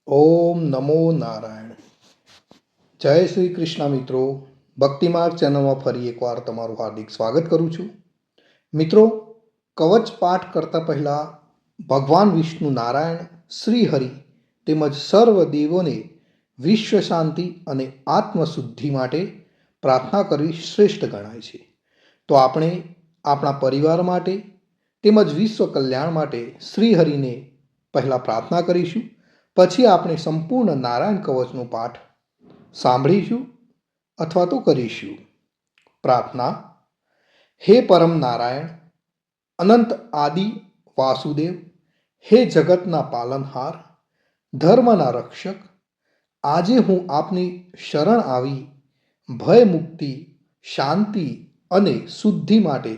ઓમ નમો નારાયણ. જય શ્રી કૃષ્ણ મિત્રો. ભક્તિમાર્ગ ચેનલમાં ફરી એકવાર તમારું હાર્દિક સ્વાગત કરું છું. મિત્રો, કવચ પાઠ કરતા પહેલાં ભગવાન વિષ્ણુ નારાયણ, શ્રી હરિ તેમજ સર્વ દેવોને વિશ્વ શાંતિ અને આત્મશુદ્ધિ માટે પ્રાર્થના કરવી શ્રેષ્ઠ ગણાય છે. તો આપણે આપણા પરિવાર માટે તેમજ વિશ્વ કલ્યાણ માટે શ્રી હરિને પહેલાં પ્રાર્થના કરીશું. પછી આપણે સંપૂર્ણ નારાયણ કવચનો પાઠ સાંભળીશું અથવા તો કરીશું. પ્રાર્થના. હે પરમ નારાયણ, અનંત આદિ વાસુદેવ, હે જગતના પાલનહાર, ધર્મના રક્ષક, આજે હું આપની શરણ આવી ભય મુક્તિ, શાંતિ અને શુદ્ધિ માટે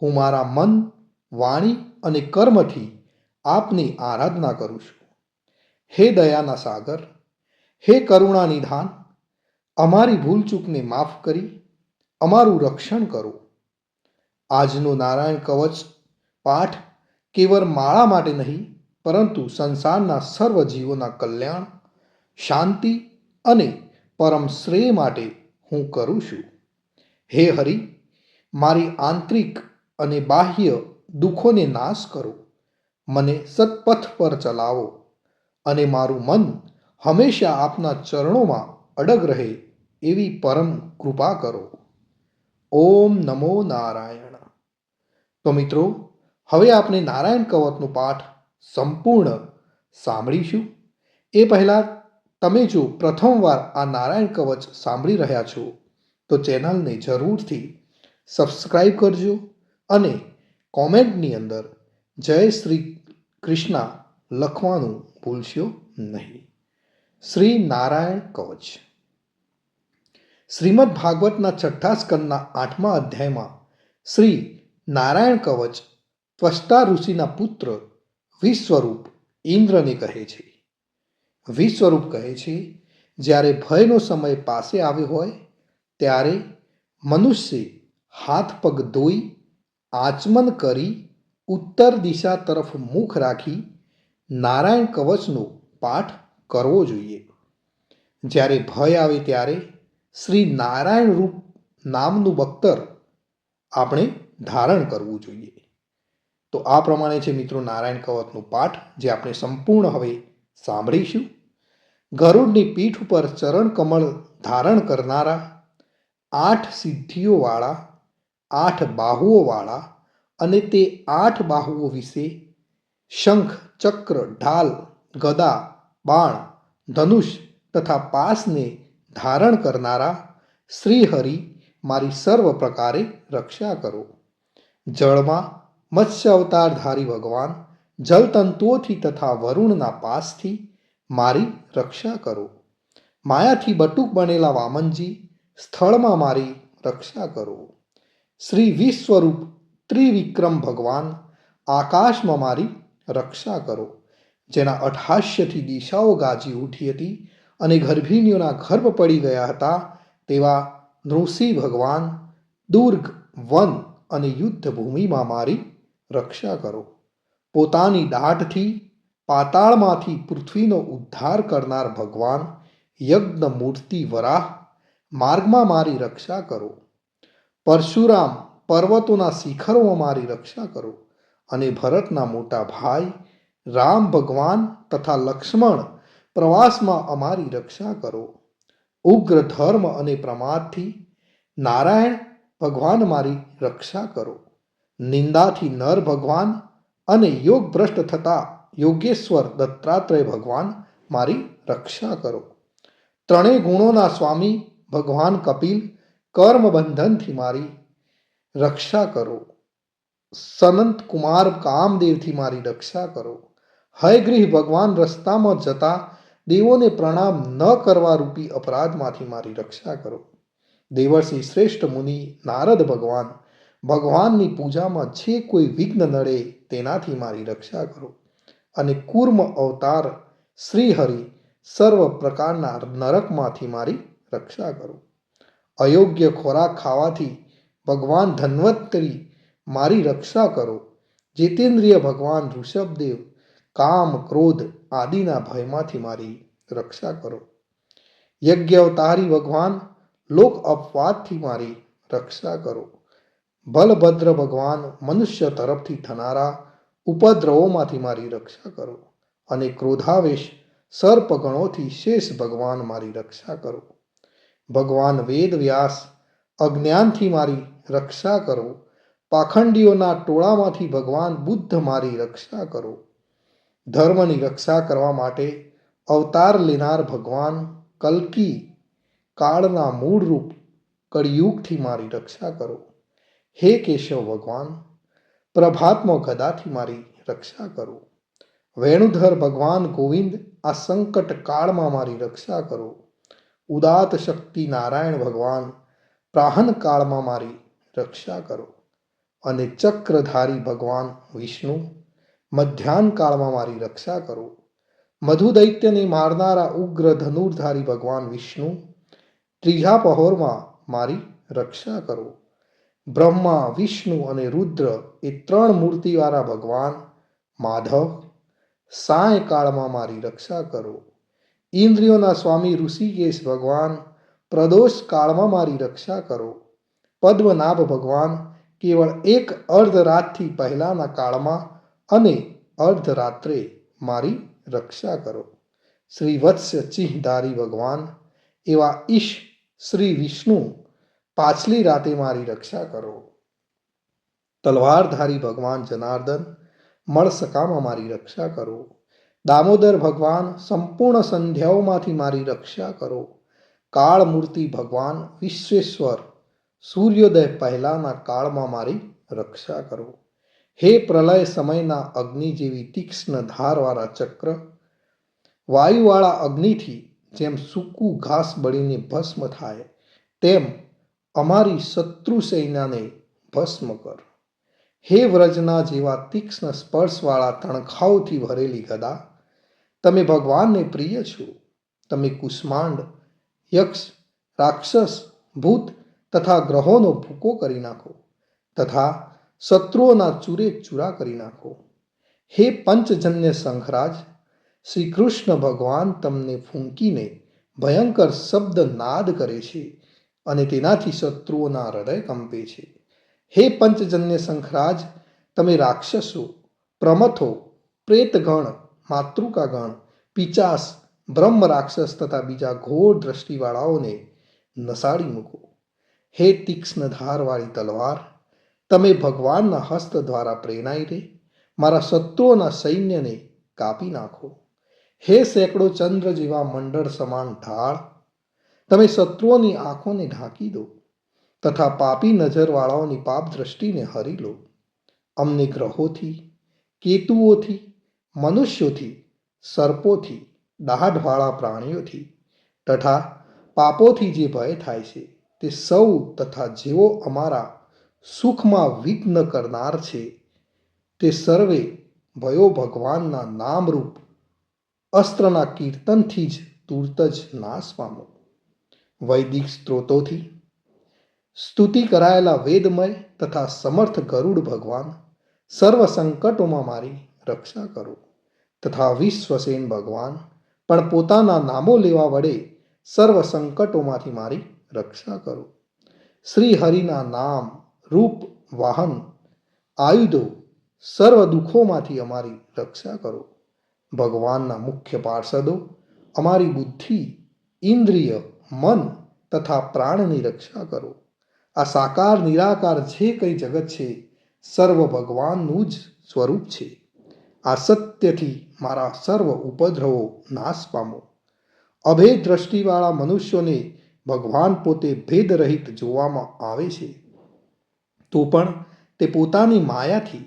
હું મારા મન, વાણી અને કર્મથી આપની આરાધના કરું છું. હે દયાના સાગર, હે કરુણા નિધાન, અમારી ભૂલચૂકને માફ કરી અમારું રક્ષણ કરો. આજનો નારાયણ કવચ પાઠ કેવળ માળા માટે નહીં, પરંતુ સંસારના સર્વ જીવોના કલ્યાણ, શાંતિ અને પરમ શ્રેય માટે હું કરું છું. હે હરિ, મારી આંતરિક અને બાહ્ય દુઃખોને નાશ કરો, મને સત્પથ પર ચલાવો અને મારું મન હંમેશા આપના ચરણોમાં અડગ રહે એવી પરમ કૃપા કરો. ઓમ નમો નારાયણ. તો મિત્રો, હવે આપણે નારાયણ કવચનો પાઠ સંપૂર્ણ સાંભળીશું. એ પહેલાં તમે જો પ્રથમવાર આ નારાયણ કવચ સાંભળી રહ્યા છો તો ચેનલને જરૂરથી સબસ્ક્રાઈબ કરજો અને કોમેન્ટની અંદર જય શ્રી કૃષ્ણ લખવાનું ભૂલશો નહીં. શ્રી નારાયણ કવચ. શ્રીમદ ભાગવતના છઠ્ઠા સ્કંદના 8મા અધ્યાયમાં શ્રી નારાયણ કવચ ત્વષ્ટા ઋષિના પુત્ર વિશ્વરૂપ ઇન્દ્રને કહે છે. વિશ્વરૂપ કહે છે, જ્યારે ભયનો સમય પાસે આવ્યો હોય ત્યારે મનુષ્ય હાથ પગ ધોઈ આચમન કરી ઉત્તર દિશા તરફ મુખ રાખી નારાયણ કવચનો પાઠ કરવો જોઈએ. જ્યારે ભય આવે ત્યારે શ્રી નારાયણ રૂપ નામનું બખ્તર આપણે ધારણ કરવું જોઈએ. તો આ પ્રમાણે છે મિત્રો નારાયણ કવચનો પાઠ, જે આપણે સંપૂર્ણ હવે સાંભળીશું. ગરુડની પીઠ ઉપર ચરણ કમળ ધારણ કરનારા, 8 સિદ્ધિઓવાળા, 8 બાહુઓવાળા અને તે 8 બાહુઓ વિશે શંખ, ચક્ર, ઢાલ, ગદા, બાણ, ધનુષ તથા પાસને ધારણ કરનારા શ્રી હરિ મારી સર્વ પ્રકારે રક્ષા કરો. જળમાં મત્સ્ય અવતારધારી ભગવાન જલતંતુઓથી તથા વરુણના પાસથી મારી રક્ષા કરો. માયાથી બટુક બનેલા વામનજી સ્થળમાં મારી રક્ષા કરો. શ્રી વિશ્વરૂપ ત્રિવિક્રમ ભગવાન આકાશમાં મારી રક્ષા કરો. જેના અઠહાસ્યથી દિશાઓ ગાજી ઉઠી હતી અને ગર્ભિણીઓના ગર્ભ પડી ગયા હતા તેવા નૃસિંહ ભગવાન દુર્ગ, વન અને યુદ્ધ ભૂમિમાં મારી રક્ષા કરો. પોતાની દાઢથી પાતાળમાંથી પૃથ્વીનો ઉદ્ધાર કરનાર ભગવાન યજ્ઞ મૂર્તિ વરાહ માર્ગમાં મારી રક્ષા કરો. પરશુરામ પર્વતોના શિખરોમાં મારી રક્ષા કરો અને ભરતના મોટા ભાઈ રામ ભગવાન તથા લક્ષ્મણ પ્રવાસમાં અમારી રક્ષા કરો. ઉગ્ર ધર્મ અને પ્રમાદથી નારાયણ ભગવાન મારી રક્ષા કરો. નિંદાથી નર ભગવાન અને યોગ ભ્રષ્ટ થતા યોગેશ્વર દત્તાત્રેય ભગવાન મારી રક્ષા કરો. ત્રણેય ગુણોના સ્વામી ભગવાન કપિલ કર્મ બંધનથી મારી રક્ષા કરો. સનંત કુમાર કામદેવથી મારી રક્ષા કરો. હયગ્રીહ ભગવાન રસ્તામાં જતા દેવોને પ્રણામ ન કરવા રૂપી અપરાધમાંથી મારી રક્ષા કરો. દેવર્ષિ શ્રેષ્ઠ મુનિ નારદ ભગવાન ભગવાનની પૂજામાં જે કોઈ વિઘ્ન નડે તેનાથી મારી રક્ષા કરો. અને કૂર્મ અવતાર શ્રી હરિ સર્વ પ્રકારના નરકમાંથી મારી રક્ષા કરો. અયોગ્ય ખોરાક ખાવાથી ભગવાન ધન્વંતરી મારી રક્ષા કરો. જીતેન્દ્રિય ભગવાન ઋષભદેવ કામ ક્રોધ આદિના ભયમાંથી મારી રક્ષા કરો. યજ્ઞ અવતારી ભગવાન લોક અપવાદથી મારી રક્ષા કરો. બલભદ્ર ભગવાન મનુષ્ય તરફથી થનારા ઉપદ્રવોમાંથી મારી રક્ષા કરો. અને ક્રોધાવેશ સર્પગણોથી શેષ ભગવાન મારી રક્ષા કરો. ભગવાન વેદ વ્યાસ અજ્ઞાનથી મારી રક્ષા કરો. પાખંડીઓના ટોળામાંથી ભગવાન બુદ્ધ મારી રક્ષા કરો. ધર્મની રક્ષા કરવા માટે અવતાર લેનાર ભગવાન કલ્કી કાળના મૂળરૂપ કળિયુગથી મારી રક્ષા કરો. હે કેશવ ભગવાન પ્રભાત્મ ગદાથી મારી રક્ષા કરો. વેણુધર ભગવાન ગોવિંદ આ સંકટ કાળમાં મારી રક્ષા કરો. ઉદાત શક્તિ નારાયણ ભગવાન પ્રાહન કાળમાં મારી રક્ષા કરો. અને ચક્રધારી ભગવાન વિષ્ણુ મધ્યાહન કાળમાં મારી રક્ષા કરો. મધુ દૈત્યને મારનારા ઉગ્ર ધનુર્ધારી ભગવાન વિષ્ણુ ત્રીજા પહોરમાં મારી રક્ષા કરો. બ્રહ્મા વિષ્ણુ અને રુદ્ર એ ત્રણ મૂર્તિવાળા ભગવાન માધવ સાયકાળમાં મારી રક્ષા કરો. ઇન્દ્રિયોના સ્વામી ઋષિકેશ ભગવાન પ્રદોષ કાળમાં મારી રક્ષા કરો. પદ્મનાભ ભગવાન કેવળ એક અર્ધરાતથી પહેલાના કાળમાં અને અર્ધરાત્રે મારી રક્ષા કરો. શ્રી વત્સ ચિહ્નધારી ભગવાન એવા ઈશ શ્રી વિષ્ણુ પાછલી રાતે મારી રક્ષા કરો. તલવારધારી ભગવાન જનાર્દન મળસકામાં મારી રક્ષા કરો. દામોદર ભગવાન સંપૂર્ણ સંધ્યાઓમાંથી મારી રક્ષા કરો. કાળમૂર્તિ ભગવાન વિશ્વેશ્વર સૂર્યોદય પહેલાના કાળમાં મારી રક્ષા કરો. હે પ્રલય સમયના અગ્નિ જેવી તીક્ષ્ણ ધારવાળા ચક્ર વાયુવાળા અગ્નિથી જેમ સૂકું ઘાસ બળીને ભસ્મ થાય તેમ અમારી શત્રુ સૈન્યને ભસ્મ કર. હે વ્રજના જેવા તીક્ષ્ણ સ્પર્શવાળા તણખાઓથી ભરેલી ગદા તમે ભગવાનને પ્રિય છો. તમે કુષ્માંડ યક્ષ રાક્ષસ ભૂત તથા ગ્રહોનો ભૂકો કરી નાખો તથા શત્રુઓના ચૂરે ચૂરા કરી નાખો. હે પંચજન્ય શંખરાજ શ્રી કૃષ્ણ ભગવાન તમને ફૂંકીને ભયંકર શબ્દ નાદ કરે છે અને તેનાથી શત્રુઓના હૃદય કંપે છે. હે પંચજન્ય શંખરાજ તમે રાક્ષસો પ્રમથો પ્રેતગણ માતૃકાગણ પિચાસ બ્રહ્મ રાક્ષસ તથા બીજા ઘોર દ્રષ્ટિવાળાઓને નસાડી મૂકો. હે તીક્ષ્ણ ધારવાળી તલવાર તમે ભગવાનના હસ્ત દ્વારા પ્રેરાઈને મારા શત્રુઓના સૈન્યને કાપી નાખો. હે સેંકડો ચંદ્ર જેવા મંડળ સમાન ઢાળ તમે શત્રુઓની આંખોને ઢાંકી દો તથા પાપી નજરવાળાઓની પાપ દ્રષ્ટિને હરી લો. અમને ગ્રહોથી કેતુઓથી મનુષ્યોથી સર્પોથી દાઢવાળા પ્રાણીઓથી તથા પાપોથી જે ભય થાય છે તે સૌ તથા જેઓ અમારા સુખમાં વિઘ્ન કરનાર છે તે સર્વે ભયો ભગવાનના નામરૂપ અસ્ત્રના કીર્તનથી જ તુરત જ નાશ પામો. વૈદિક સ્ત્રોતોથી સ્તુતિ કરાયેલા વેદમય તથા સમર્થ ગરુડ ભગવાન સર્વ સંકટોમાં મારી રક્ષા કરો તથા વિશ્વસેન ભગવાન પણ પોતાના નામો લેવા વડે સર્વ સંકટોમાંથી મારી રક્ષા કરો. શ્રી હરિના નામ રૂપ વાહન આયુધો સર્વ દુઃખોમાંથી અમારી રક્ષા કરો. ભગવાનના મુખ્ય પાર્ષદો અમારી બુદ્ધિ ઇન્દ્રિય મન તથા પ્રાણની રક્ષા કરો. આ સાકાર નિરાકાર જે કંઈ જગત છે સર્વ ભગવાનનું જ સ્વરૂપ છે. આ સત્યથી મારા સર્વ ઉપદ્રવો નાશ પામો. અભેદ દ્રષ્ટિવાળા મનુષ્યોને ભગવાન પોતે ભેદરહિત જોવામાં આવે છે તો પણ તે પોતાની માયાથી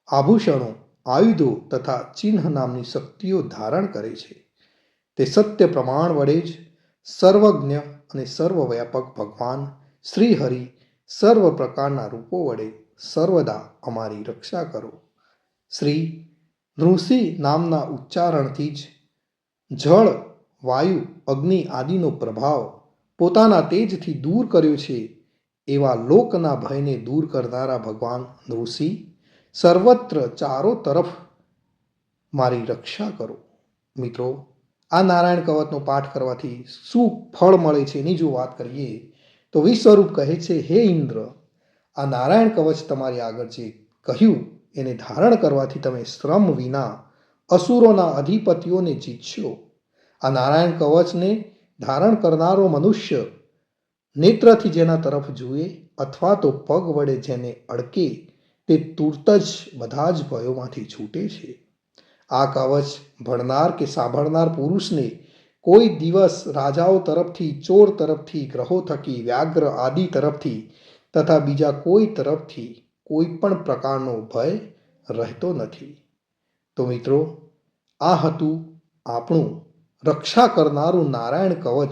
આભૂષણો આયુધો તથા ચિહ્ન નામની શક્તિઓ ધારણ કરે છે. તે સત્ય પ્રમાણ વડે જ સર્વજ્ઞ અને સર્વવ્યાપક ભગવાન શ્રી હરિ સર્વ પ્રકારના રૂપો વડે સર્વદા અમારી રક્ષા કરો. શ્રી નૃસિંહ નામના ઉચ્ચારણથી જ જળ વાયુ અગ્નિ આદિનો પ્રભાવ પોતાના તેજથી દૂર કર્યો છે એવા લોકના ભયને દૂર કરનારા ભગવાન નૃસિંહ સર્વત્ર ચારો તરફ મારી રક્ષા કરો. મિત્રો, આ નારાયણ કવચનો પાઠ કરવાથી શું ફળ મળે છે એની જો વાત કરીએ તો વિશ્વરૂપ કહે છે, હે ઇન્દ્ર, આ નારાયણ કવચ તમારી આગળ જે કહ્યું એને ધારણ કરવાથી તમે શ્રમ વિના અસુરોના અધિપતિઓને જીતશો. આ નારાયણ કવચને ધારણ કરનારો મનુષ્ય નેત્રથી જેના તરફ જુએ અથવા તો પગ વડે જેને અડકે તે તુરત જ બધા જ ભયોમાંથી છૂટે છે. આ કવચ ભણનાર કે સાંભળનાર પુરુષને કોઈ દિવસ રાજાઓ તરફથી, ચોર તરફથી, ગ્રહો થકી, વ્યાઘ્ર આદિ તરફથી તથા બીજા કોઈ તરફથી કોઈ પણ પ્રકારનો ભય રહેતો નથી. તો મિત્રો, આ હતું આપણું રક્ષા કરનારું નારાયણ કવચ.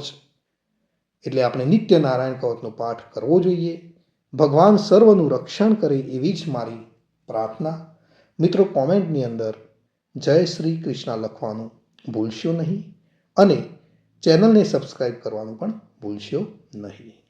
એટલે આપણે નિત્ય નારાયણ કવચનો પાઠ કરવો જોઈએ. ભગવાન સર્વનું રક્ષણ કરે એવી જ મારી પ્રાર્થના. મિત્રો, કોમેન્ટની અંદર જય શ્રી કૃષ્ણ લખવાનું ભૂલશો નહીં અને ચેનલને સબસ્ક્રાઈબ કરવાનું પણ ભૂલશો નહીં.